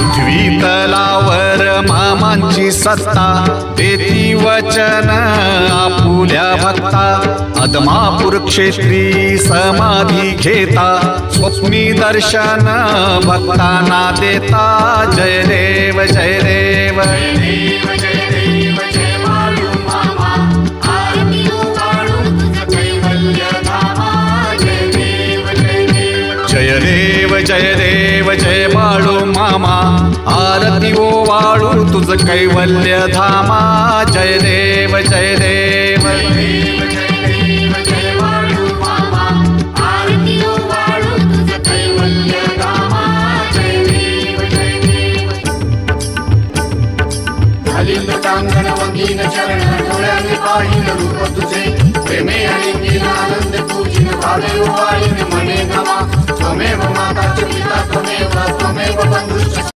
पृथ्वी तलावर मामांची सत्ता देती वचन आपुल्या भक्ता अदमापूर क्षेत्री समाधी घेता स्वप्नी दर्शन भक्तांना देता जय देव जय देव जय देव जय देव जय बाळू मामा आरती ओ वाळू तुझ कैवल्य धामा जय देव जय देव चांगण वंगीन चरण डोळ्याने पाहिन रूप तुझे प्रेमे आणि आनंद पूजिन भावे वाळीन मने गमा त्वमेव माता च पिता त्वमेव बंधुश्च